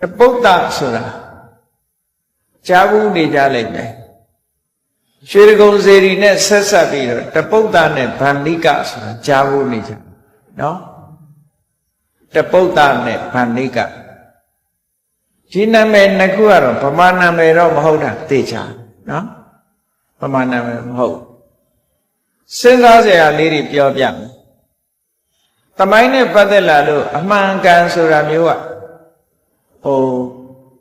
Bota Sura Jabu de Jaleme Shirikon Zerine Sesavir, the Bota ne Pandika Sura, Jabu Nija. No? The Bota ne Pandika. China me Nakuaro, Pamana me Romoda, teacher. No? Pamana me Ho. Since I lady Piobiam. The mine Padelalu, among Gansura Mua. Oh,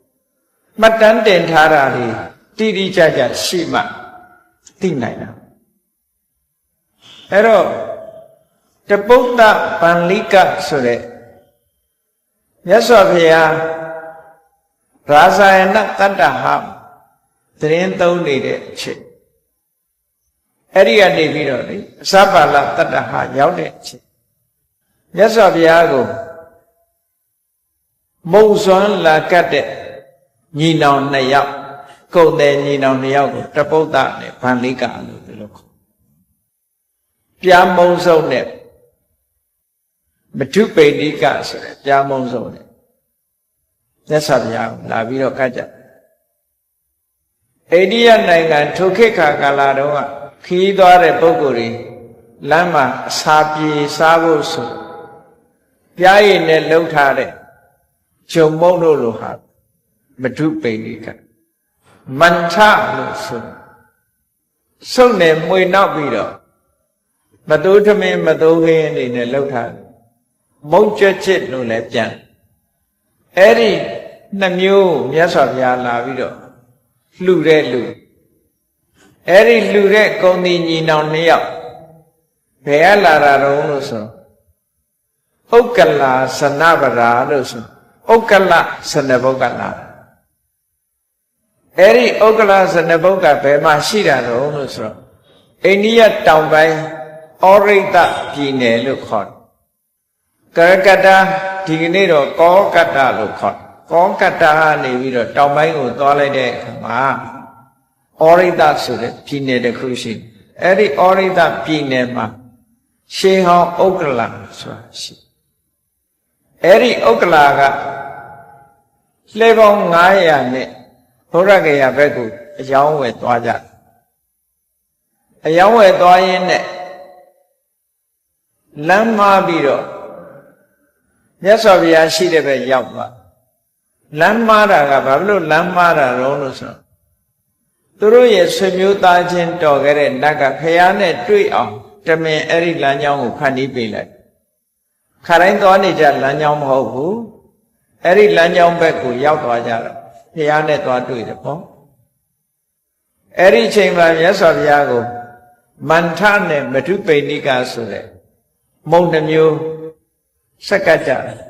Matante Tarari, Tidi Jaja, Shima, Tinina. Ero, the Bota Panlika Sure. Yasovia Raza and Natandaham, the Rento needed chip. Area Nevironi, Sabala Tadaha, Yaunet. Yasoviago. Mouson la cate, Nino Nayap, go there Nino Niago, Tapota, Panlica, the local. Piamozo ne, Matupe Dicas, Piamozo ne. That's how La Viro Caja. Edia Nanga, Tokeka Galadoa, Kidore Boguri, Lama, Sapi, Savoso, Piai ne Lotare. Chomono Loha, Matu Pedika, Manta Lusun. So name will not be though. Matutame Matohe in the Lotan. Mocha Chit no Lepjan. Eri Namu Yasavia Lavido. Lure Lu. Eri Lure Kondi Nina Nia. Peala Ronoso. Okala Sanavara Roso. Okala Sanabogala. Eri Okala Sanaboga Pema Shira Ronosro. Enia town by Orita Pine Lukon. Karakata Tiginero Kokata Lukon. Kokata Nevido, town by Utolede Kama. Orita Sude, Pine de Cruising. Eri Orita Pine Ma. Sheha Okala Swashi. Eri Okalaga. Levon Naya, Horagaya Begu, a young with Waja. A young with Doyen Lama Biro. Yes, of Yashide Yamba. Lamara, Bablu, Lamara, Ronuso. Turu yes, Mutajin, Togere, Naga, Payane, Tree on, Tame, Eri Lanyang, Pani Billet. Karantonija Lanyang Hobu. Eri Lanyang Beku, Yautwaja, Piane Twatu the Po. Eri Chamber, yes of Yago, Mantane, Matupe Nika Sule, Montamu, Sakaja,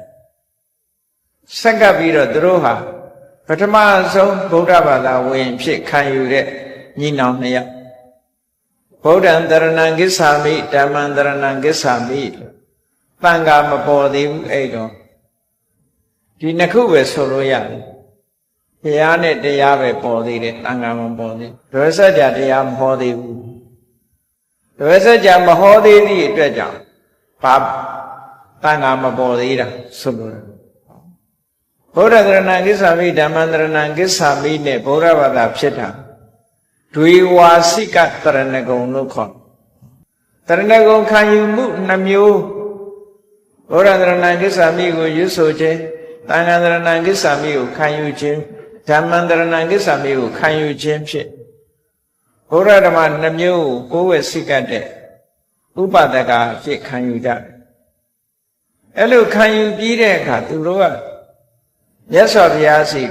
Sakaviro, Droha, Patama Zone, Bodabada, Wayne, Pit, Kayure, Nina Nea. Bodan Daranangisami, Damandaranangisami, Panga Mabodi, Edo. The Naku solo yan. Piane de Yave body, Tangam body. The Resaja de Yam body. The Resaja Mahodi di Treja. Pab Tangam body, solo. Boda Ranangisami, Damandranangisami, ne Boda Vada Pshita. Dui Wasika Taranagon Nukon. Taranagon can you move Namu? Boda Ranangisami go use Soje. Tangandra Nangisami, can you Jim? Tamandra Nangisami, can you Jim? Horadaman Namu, go with Sikade. Upadaga, can you die? Hello, can you be there, Katura? Yes, of Yasi.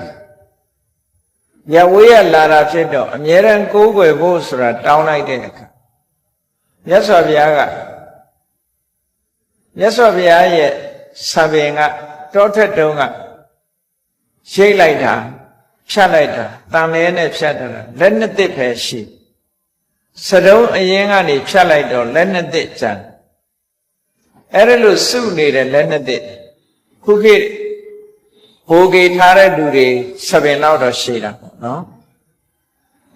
Yawea Lara Chedo, and Yeran go with Bosra down like that. Yes, of Yaga. Yes, of Yaya, Sabinga. Daughter Donga, she like her, Shalita, Tamene Shatter, Leonard Dip she. Sado a young Annie, Shalito, Leonard Dip Chan. Erelu soon needed Leonard Dip. Who gave Tara Dude, Sabin out of Shida, no?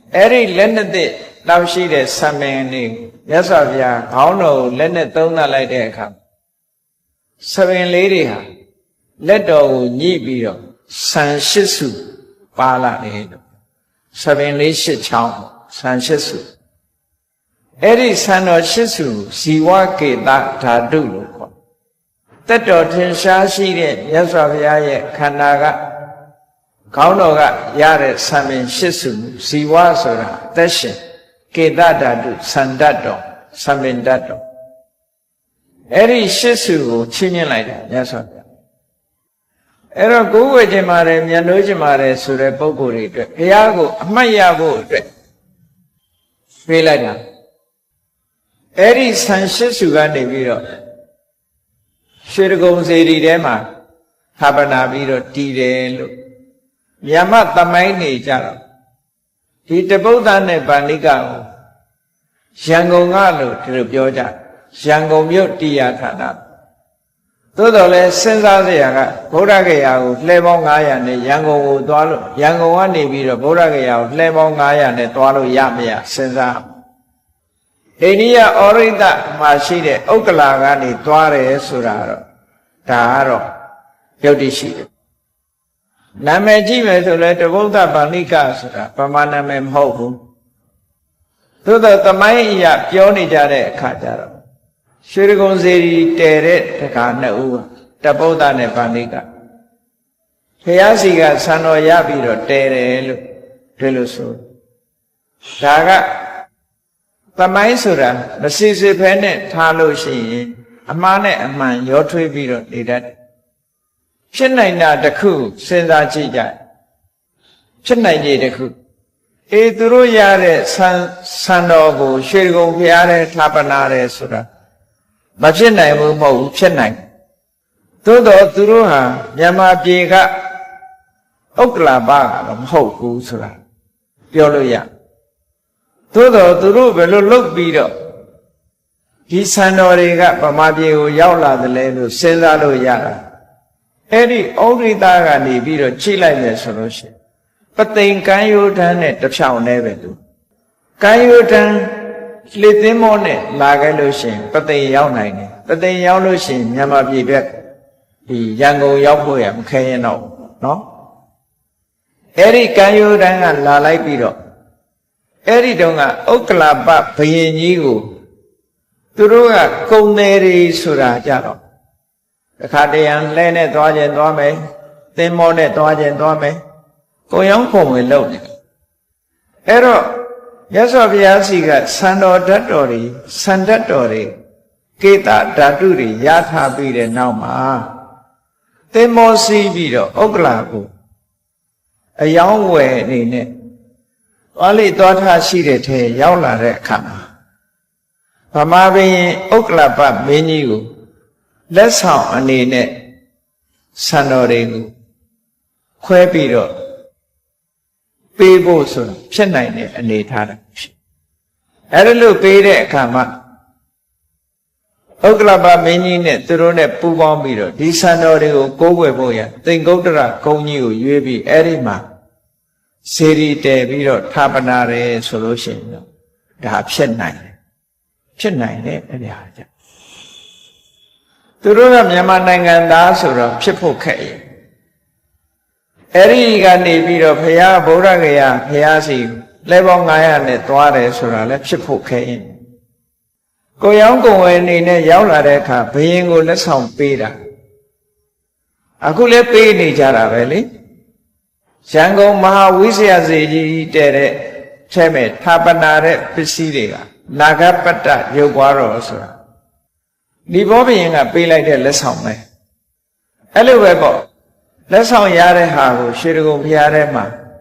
Eri Leonard Dip, now she did some name. Yes, of ya, how no, Leonard Dona like that come. Sabin lady. Let all ye be ဆံရှစ်စုပါလာတယ်လို့ဆပင်လေးရှစ်ချောင်းဆံရှစ်စုအဲ့ဒီဆံတော်ရှစ်စုဇီဝကေတဓာတုလို့ခေါ်တက်တော်ထင်ရှားရှိတဲ့မြတ်စွာဘုရားရဲ့ခန္ဓာကခေါင်းတော်ကရတဲ့ဆံပင်ရှစ်စုဇီဝဆိုတာသက်ရှင်ကေတဓာတုဆံတတ်တော်ဆံပင်တတ်တော်အဲ့ဒီရှစ်စုကိုချီးမြှင့်လိုက်တာမြတ်စွာဘုရားအဲ့တော့ကိုယ်ဝေခြင်းပါတယ်မြတ်လို့ခြင်းပါတယ်ဆိုတဲ့ပုဂ္ဂိုလ်တွေအတွက်ဘုရားကိုအမှတ်ရဖို့အတွက်ပေးလိုက်တာအဲ့ဒီဆံရှစ်စုကနေပြီးတော့ရွှေတကုံစေတီထဲမှာဌာပနာပြီးတော့တည်တယ်လို့မြတ်သမိုင်းနေကြတော့ဒီတပုဒ္ဒနဲ့ဗန္ဓိကကိုရန်ကုန်ကလို့ဒီလိုပြောကြရန်ကုန်မြို့တရားဌာနသို့တော်လဲစဉ်းစားစရာကဗုဒ္ဓဂယာကိုလှဲပေါင်း900နဲ့ရန်ကုန်ကိုသွားလို့ရန်ကုန်ကနေပြီးတော့ဗုဒ္ဓဂယာကိုလှဲပေါင်း900နဲ့သွားလို့ရမရစဉ်းစားအိန္ဒိယဩရိတမှာရှိတဲ့ဥက္ကလာကနေသွားတယ်ဆိုတာတော့ဒါကတော့ယုတ်တိရှိတယ်နာမည်ကြည့်မယ်ဆိုလဲတပုဒ္ဒဗန္ဓိကဆိုတာပမာနာမည်မဟုတ်ဘူးသို့တော့သမိုင်းအရာပြောနေကြတဲ့အခါကျတော့ရွှေတကုံစေတီတည်တဲ့တခါနှစ်ဦးတပုဒ္ဒနဲ့ဗန္ဓိကဘုရားစီကဆံတော်ရပြီးတော့တည်တယ်လို့တွေ့လို့ဆိုဒါကသမိုင်းဆိုတာမစစ်စစ်ဖဲနဲ့ထားလို့ရှိရင်အမှားနဲ့အမှန်ရောထွေးပြီးတော့နေတတ်တယ်ဖြစ်နိုင်တာတစ်ခုစဉ်းစားကြည့်ကြဖြစ်နိုင်ခြေတစ်ခုသူတို့ရတဲ့ဆံတော်ကိုရွှေကုံဖျားတဲ့ဌာပနာတယ်ဆိုတာမဖြစ်နိုင်ဘူးမဟုတ်ဘူးဖြစ်နိုင်သို့တော့သူတို့ဟာမြန်မာပြည်ကဥက္ကလာပကတော့မဟုတ်ဘူးဆိုတာပြောလို့ရသို့တော့သူတို့ဘယ်လိုလုပ်ပြီးတော့ဒီဆံတော်တွေကဗမာပြည်ကိုရောက်လာတယ်လဲလို့စဉ်းစားလို့ရတာအဲ့ဒီဩရိတကနေပြီးတော့ချိလိုက်မယ်ဆိုလို့ရှိရင်ပသိမ်ကံယုဒန်းနဲ့တဖြောင်နဲ့ပဲသူကံယုဒန်းလှေသင်းမောနဲ့လာခဲ့လို့ရှိရင်ပသိမ်ရောက်နိုင်တယ်ပသိမ်ရောက်လို့ရှိရင်မြန်မာပြည်ဘက်ဒီရန်ကုန်ရောက်ဖို့ရမခဲရင်တော့နော်အဲ့ဒီကံယုဒန်းကလာလိုက်ပြီးတော့အဲ့ဒီတုန်းကဥက္ကလာပဘုရင်ကြီးကိုသူတို့ကကုံတယ်တွေဆိုတာကြတော့တခါတရံလဲနဲ့သွားခြင်းသွားမယ်သင်္ဘောနဲ့သွားခြင်းသွားမယ်ကိုရောင်းခုံဝင်လုပ်တယ်အဲ့တော့မြတ်စွာဘုရားစီကဆံတော်ဓာတ်တော်တွေဆံဓာတ်တော်တွေကေတဓာတုတွေရထားပြီးတဲ့နောက်မှာသင်္ဘောစီးပြီးတော့ဥက္ကလာကိုအယောင်းဝယ်အနေနဲ့သွားလေသွားထားရှိတဲ့ထဲရောက်လာတဲ့အခါမှာဗမာဘုရင်ဥက္ကလပမင်းကြီးကိုလက်ဆောင်အနေနဲ့ဆံတော်တွေကိုခွဲပြီးတော့ပေးဖို့ဆိုတာဖြစ်နိုင်တဲ့အနေထားတာဖြစ်အဲ့ဒါလို့ပေးတဲ့အခါမှာဥက္ကလပမင်းကြီးနဲ့သူတို့နဲ့ပူးပေါင်းပြီးတော့ဒီဆံတော်တွေကိုကိုးကွယ်ဖို့ရသင်္ကုတ္တရကုန်းကြီးကိုရွေးပြီးအဲ့ဒီမှာစေရီတည်ပြီးတော့ဌာပနာတယ်ဆိုလို့ရှိရင်တော့ဒါဖြစ်နိုင်တယ်ဖြစ်နိုင်တယ်အဲ့ဒီဟာကြသူတို့ကမြန်မာနိုင်ငံသားဆိုတော့ဖြစ်ဖို့ခက်ရဲ့အဲ့ဒီကနေပြီးတော့ဘုရားဗုဒ္ဓဂယာဘုရားစီလဲပေါင်း900နဲ့သွားတယ်ဆိုတာလည်းဖြစ်ဖို့ခက်ရင်ကိုရောင်းကိုဝယ်အနေနဲ့ရောက်လာတဲ့အခါဘုရင်ကိုလက်ဆောင်ပေးတာအခုလည်းပေးနေကြတာပဲလေရန်ကုန်မဟာဝိဇ္ဇာစေကြီးတဲ့ထဲမဲ့ဌာပနာတဲ့ပစ္စည်းတွေကနာဂပတ္တရုပ်ပွားတော်ဆိုတာဒီဘောဘုရင်ကပေးလိုက်တဲ့လက်ဆောင်ပဲအဲ့လိုပဲပေါ့လက်ဆောင်ရတဲ့ဟာကိုရွှေတကုံဖျားထဲမှာ